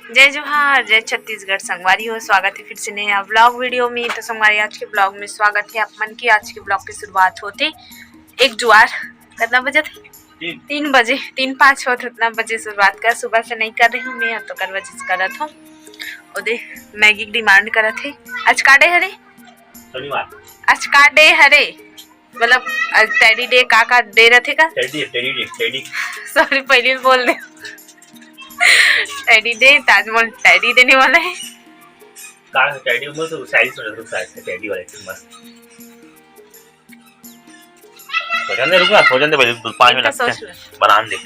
जय जोहार, जय छत्तीसगढ़। संगवारी हो, स्वागत है फिर से नया व्लॉग वीडियो में। तो संगवारी आज के ब्लॉग में स्वागत है आप मन की। आज के ब्लॉग की शुरुआत होते 1 जुआर कितना बजे थे 3 बजे 3-5 होते उतना बजे शुरुआत कर। सुबह से नहीं कर रही हूँ मैं, तो कर वजह से करत हूँ। ओदे मैगी की डिमांड करत है। आज का डे हरे शनिवार, आज का डे हरे मतलब टेडी डे का डे रहते का टेडी सॉरी पहले बोल दे टेडी डे ताजमहल टेडी देने वाला है का टेडी में तो साइज हो सकता है टेडी वाले मस्त हो जाने पहले 5 मिनट बना दे।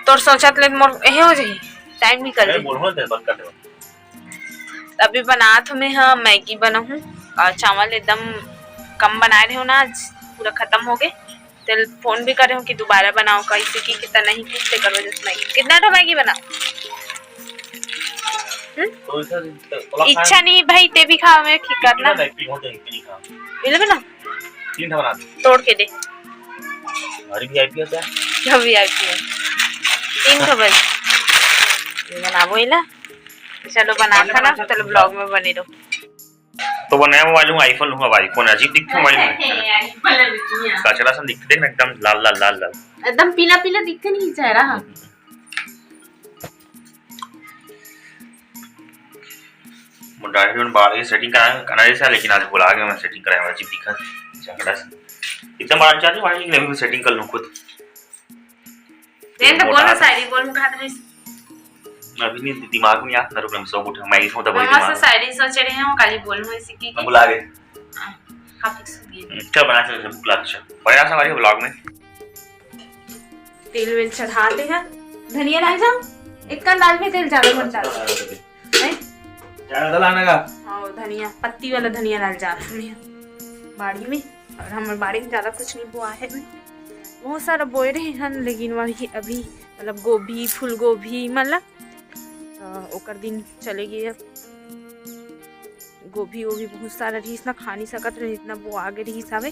तो सोचत ले मोर एहे हो जाई टाइम नहीं कर बोलहो दे बंद कर दे। अभी बना तो मैं हाँ मैगी बनाऊँ और चावल एकदम कम बना रही हूँ ना, आज पूरा खत्म हो गए। तो फोन भी कर रही हूँ कि दोबारा बनाओ कैसे की कितना नहीं किससे कर वजह से मैगी कितना तो मैगी बनाओ। इच्छा नहीं भाई ते भी खाओ मैं की करना मिले ना 3 बना तोड़ के दे। हमारी वीआईपी होता है जो वीआईपी है 3 तो बस बनाबो इला। चलो बना था ना, चलो ब्लॉग में बने रहो। तो वो नया मोबाइल हूँ, आईफोन लूंगा। आईफोन अजीब दिखता है मोबाइल में, कचरा सा दिखते हैं एकदम लाल लाल लाल लाल, एकदम पीला पीला दिखते नहीं चेहरा। मुंडाई में बाल की सेटिंग कराना जैसा, लेकिन आज बुला गया मैं सेटिंग कराया। अजीब दिखा झगड़ा सा इतना बड़ा चाहती वाली कि मैं सेटिंग कर लूं खुद। देन तो बोल शायरी बोल मुखा दे अभी नहीं दिमाग में याद ना रुक, मैं सो उठा मैं इसमें तो वही दिमाग में शायरी सोच रहे हैं काली बोल में इसी की बुला गए। हां फिक्स हो गया। चल बना से बुला अच्छा बड़ा सा हमारे ब्लॉग में तेल वेल चढ़ा दे है। धनिया डाल जाओ, एक का दाल में तेल ज्यादा मत डालो है ज्यादा डालना का। हां धनिया पत्ती वाला धनिया डाल जा में बाड़ी में। और हमारे बाड़ी में ज्यादा कुछ नहीं बोआ है, बहुत सारा बोए रहे हैं लेकिन वही अभी मतलब गोभी फूल गोभी मतलब ओकर दिन चले गए। गोभी वो भी बहुत सारा रही ना, खा नहीं सकत रही इतना वो आगे रही सावे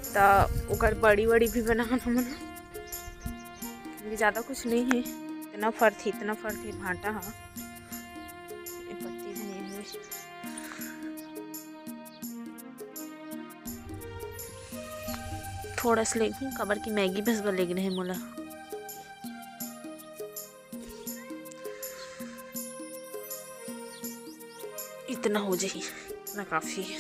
तो ओकर बड़ी बड़ी भी बना हमन ज़्यादा कुछ नहीं है। इतना फर थी भाटा हाँ पत्ती धनिया थोड़ा सा लेगी कबर की मैगी बस बलेगी नहीं मोला। इतना हो जाए इतना काफी है।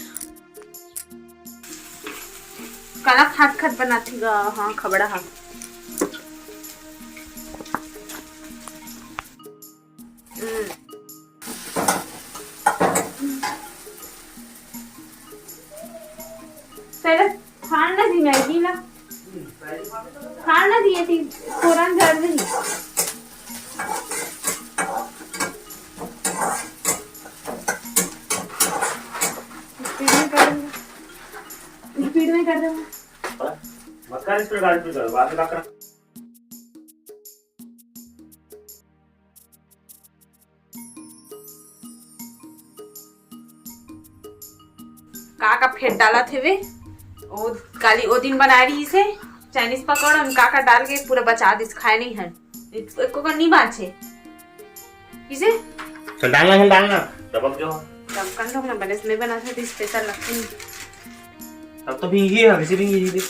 काला खट बनाती गा हाँ खबड़ा हाँ पहले खाना दी मैगी ला खाना दिए थी फौरन जल रही स्पीड में कर दूंगा मत कर इस पर गाड़ी पे कर बात कर। काका फेट डाला थे वे ओ काली ओ दिन बना रही से चाइनीज पकौड़ा हम काका डाल के पूरा बचा दिस खाए नहीं है एको का नहीं बाचे किसे चल डालना दबक जो तब कर लो ना बने में बना था स्पेशल लगती नहीं। अब तो भीगी है वैसे भीगी थी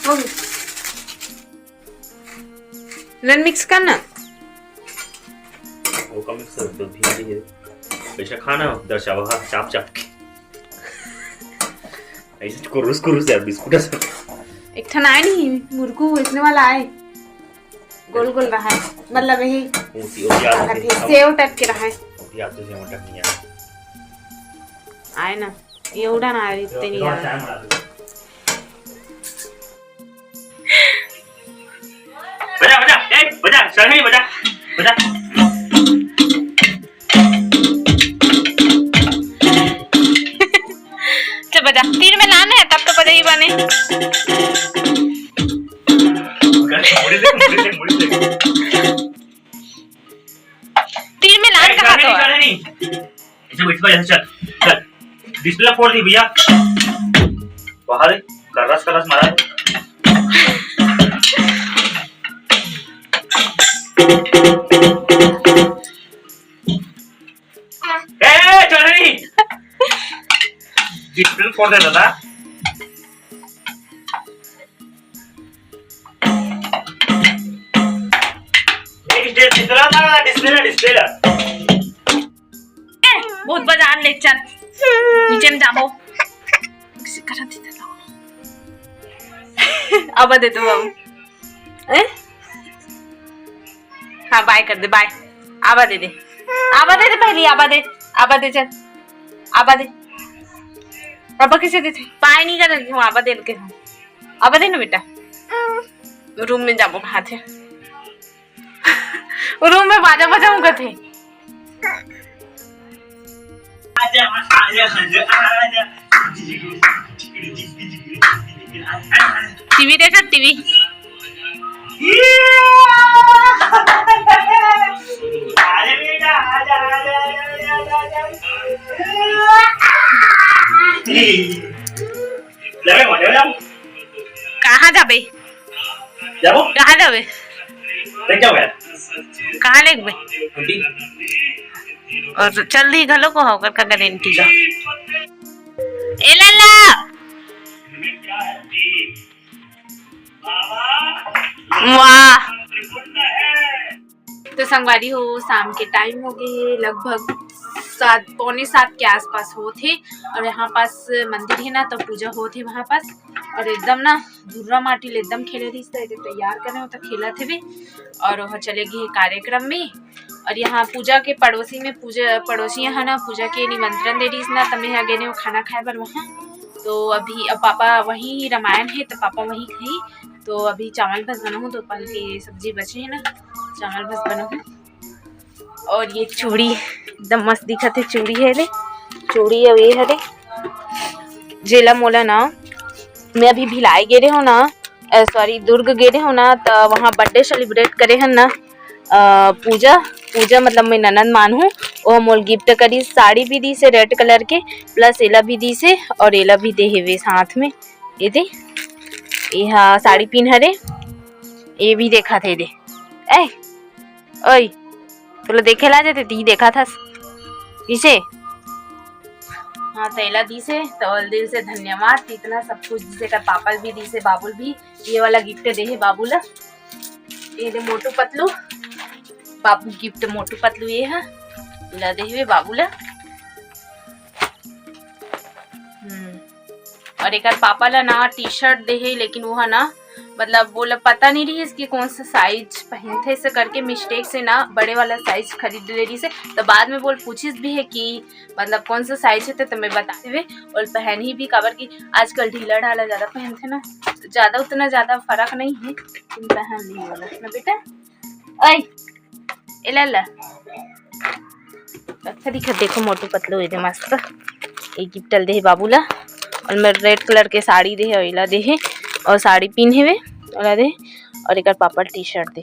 हो गई लन मिक्स करना वो का मिक्स तो भीगी है वैसे खाना दर्शा वहां चाप के ऐसे कुरुस यार बिस्कुट ऐसा एक ठन आए नहीं मुर्गू इतने वाला आए गोल गोल रहा है मतलब यही सेव टाइप के रहा है आए ना ये उड़ा ना इतने नहीं यार बजा सही बजा तो बजा तीर में लाना है तब तो बजा ही बने तीर में लान कहा तो नहीं ऐसे बैठ पर चल चल डिस्प्ले फोड़ दी भैया बाहर करस करस मारा ए चल रही डिस्प्ले फोड़ देता था डिस्प्ले बहुत बाजार ले चल नीचे में जाबो किसी करा दे दे अब दे दो बाबू हाँ बाय कर दे बाय आबा दे पहली आबा दे चल आबा दे पापा किसे देते बाय नहीं कर रही हूँ आबा दे के आबा दे ना बेटा रूम में जाबो हाथ है रूम में बाजा बजाऊंगा थे टीवी देखा टीवी कहाँ जाबे कहाँ जाबे कहाँ ले और चल दी घलो को होकर का गारंटी का ए लाला वाह तो संगवारी हो शाम के टाइम हो गए लगभग 6:45 के आसपास हो थे और यहाँ पास मंदिर है ना तो पूजा हो थी वहाँ पास और एकदम ना धुर्रा माटी एकदम खेले रही तैयार करे तो खेला थे भी और वह चले गए कार्यक्रम में और यहाँ पूजा के पड़ोसी में पड़ोसी है ना पूजा के निमंत्रण दे रही ना तमें आगे ने खाना खाए पर वहाँ तो अभी अब पापा वही रामायण है तो पापा वही खाई तो अभी चावल बस बना हूँ दोपहर की सब्जी बची है ना चावल बस बना हूँ और ये चूड़ी एकदम मस्त दिखत है चूड़ी है रे चूड़ी है ये है रे जेला मोला ना मैं अभी भिलाई गे रहे हो ना सॉरी दुर्ग गे रहे हो ना तो वहाँ बर्थडे सेलिब्रेट करे हैं ना पूजा मतलब मैं ननद मान हूँ वो मोल गिफ्ट करी साड़ी भी दी से रेड कलर के प्लस एला भी दी से और एला भी दे हेवे साथ में ये दे यहाँ साड़ी पहन हरे ये भी देखा थे दे ए ओए तो देखे ला जाते ती देखा था इसे हाँ तैला दी से तो दिल से धन्यवाद इतना सब कुछ जिसे कर पापा भी दी से बाबुल भी ये वाला गिफ्ट दे है बाबूला ये दे मोटू पतलू बाबू गिफ्ट मोटू पतलू ये है ला दे हुए बाबूला और एक पापा ला ना टी शर्ट दे है लेकिन वो है ना मतलब वो पता नहीं रही इसकी कौन सा साइज पहन थे इसे करके मिस्टेक से ना बड़े वाला साइज खरीद ले रही से तो बाद में बोल पूछिस भी है कि मतलब कौन सा साइज है तो मैं बताते हुए और पहन ही भी काबर की आजकल ढीला ढाला ज़्यादा पहनते ना ज़्यादा उतना ज़्यादा फर्क नहीं है तुम पहन ली वाला ना बेटा ओए एला अच्छा दिखा देखो मोटू पतलू ये मस्त एक गिफ्ट दे बाबूला और मैं रेड कलर के साड़ी दे और इला दे और साड़ी पिन है वे दे और एक पापड़ टी शर्ट दे